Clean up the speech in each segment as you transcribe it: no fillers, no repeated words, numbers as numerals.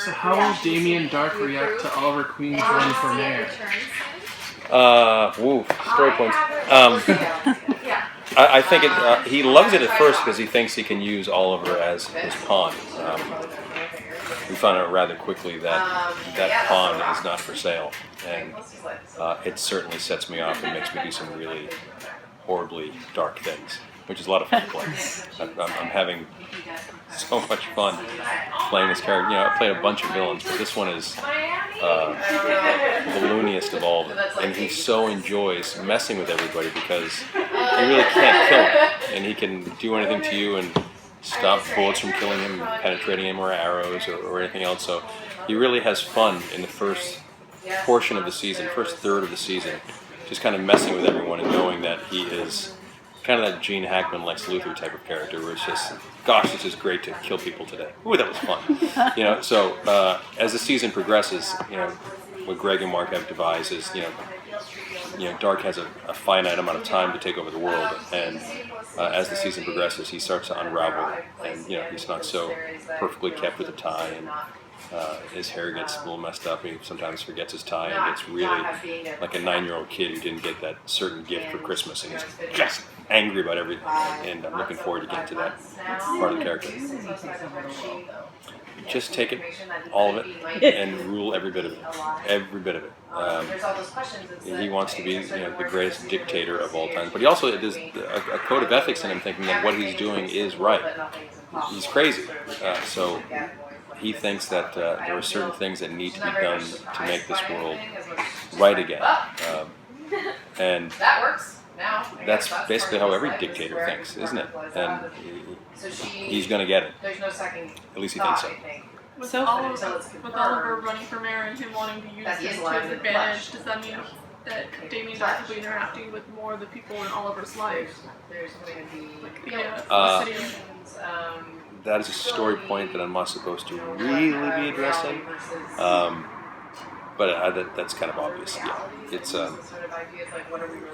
So how will Damien Darhk react to Oliver Queen's run for mayor? Story points. I think he loves it at first because he thinks he can use Oliver as his pawn. We found out rather quickly that that pawn is not for sale, and it certainly sets me off and makes me do some really horribly dark things, which is a lot of fun to play. I'm having so much fun playing this character. You know, I played a bunch of villains, but this one is the looniest of all of them, and he so enjoys messing with everybody because you really can't kill him, and he can do anything to you and stop bullets from killing him, penetrating him, or arrows, or anything else. So he really has fun in the first portion of the season, first third of the season, just kind of messing with everyone and knowing that he is kind of that Gene Hackman, Lex Luthor type of character, where it's just, gosh, this is great to kill people today. Ooh, that was fun. You know, so as the season progresses, you know, what Greg and Mark have devised is, you know, Dark has a finite amount of time to take over the world, and as the season progresses, he starts to unravel, and you know, he's not so perfectly kept with a tie, and his hair gets a little messed up. He sometimes forgets his tie and gets really like a 9-year-old kid who didn't get that certain gift for Christmas, and he's just angry about everything. And I'm looking forward to getting to that part of the character. Just take it, all of it, and rule every bit of it. Every bit of it. He wants to be, you know, the greatest dictator of all time, but he also there's a code of ethics in him, thinking that what he's doing is right. He's crazy, so he thinks that there are certain things that need to be done to make this world right again, and that's basically how every dictator thinks, isn't it? And he's going to get it. At least he thinks so. With Oliver running for mayor and him wanting to use him to his advantage, does that mean that Damien Darhk will be interacting with more of the people in Oliver's life? Like the city? That is a story point that I'm not supposed to really be addressing, but that's kind of obvious. Yeah,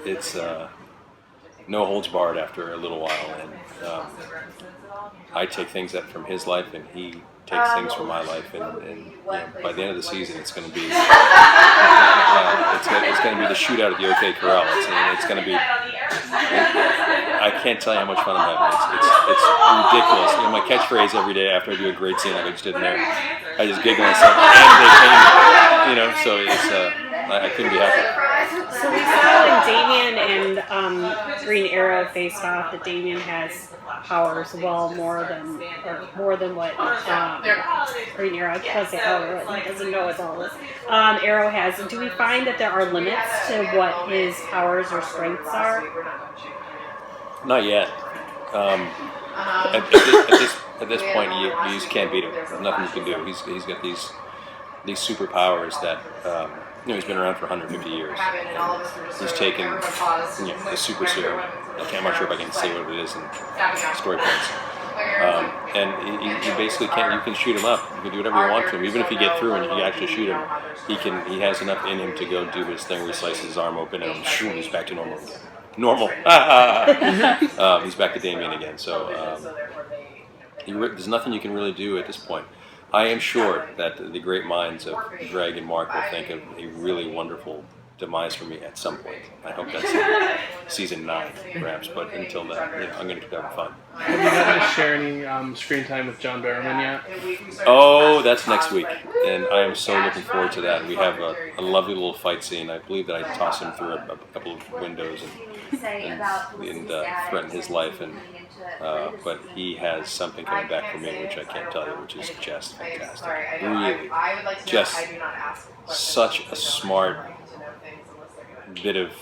it's no holds barred after a little while, and I take things from his life, and he takes things from my life, and you know, by the end of the season, it's going to be it's going to be the shootout at the OK Corral. It's going to be. I can't tell you how much fun I'm having. It's ridiculous. You know, my catchphrase every day after I do a great scene, like I just did in there, I just giggle and say, "And they pay me." You know, so it's I couldn't be happier. So we saw when Damien and Green Arrow faced off that Damien has powers more than what Green Arrow doesn't know it's all this. Arrow has. Do we find that there are limits to what his powers or strengths are? Not yet. At this point, you just can't beat him. There's nothing you can do. He's got these superpowers that you know, he's been around for 150 years. And he's taken, you know, the super serum. I'm not sure if I can say what it is in story points. And you basically can't. You can shoot him up. You can do whatever you want to him. Even if you get through and you actually shoot him, he has enough in him to go do his thing where he slices his arm open and shoom, he's back to normal again. Normal. He's back to Damien again. So there's nothing you can really do at this point. I am sure that the great minds of Greg and Mark will think of a really wonderful demise for me at some point. I hope that's in season 9, perhaps. But until then, you know, I'm going to keep having fun. Have you had to share any screen time with John Barrowman yet? Oh, that's next week, and I am so looking forward to that. We have a lovely little fight scene. I believe that I toss him through a couple of windows and threaten his life, and but he has something coming back for me, which I can't tell you, which is just fantastic. Really, just such a smart bit of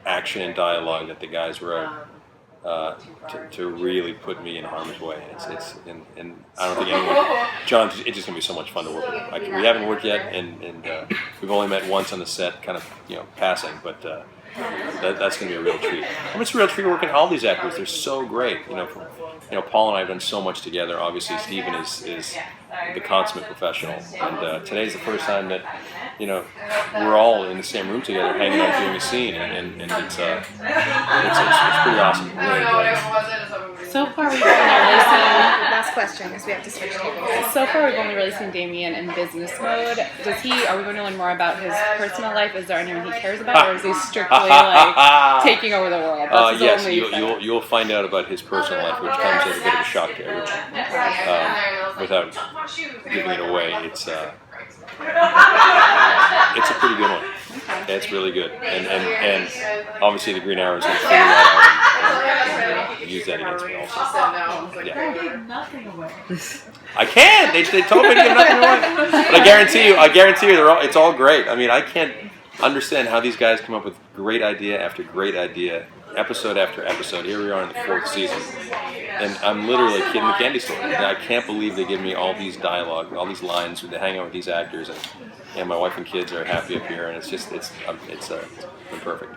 action and dialogue that the guys wrote to really put me in harm's way. And I don't think anyone, John, it's just gonna be so much fun to work with him. We haven't worked yet, and we've only met once on the set, kind of, you know, passing, but that's gonna be a real treat. I mean, it's a real treat working with all these actors. They're so great. You know, Paul and I have done so much together. Obviously, Stephen is the consummate professional, and today's the first time that, you know, we're all in the same room together, hanging out doing a scene, and it's pretty awesome. Really enjoying it. So far, we've only really seen. Last question, because we have to switch tables. So far, we've only really seen Damien in business mode. Are we going to learn more about his personal life? Is there anyone he cares about, or is he strictly like taking over the world? That's his yes, only you'll find out about his personal life, which comes as a bit of a shock to everyone. Without giving it away, it's a pretty good one. Yeah, it's really good, and obviously the Green Arrow is going to figure that out and use that against me also. Yeah. I can. They told me to give nothing away, but I guarantee you, it's all great. I mean, I can't understand how these guys come up with great idea after great idea, episode after episode. Here we are in the 4th season, and I'm literally a kid in the candy store. I can't believe they give me all these dialogue, all these lines. They hang out with these actors, and my wife and kids are happy up here, and it's been perfect.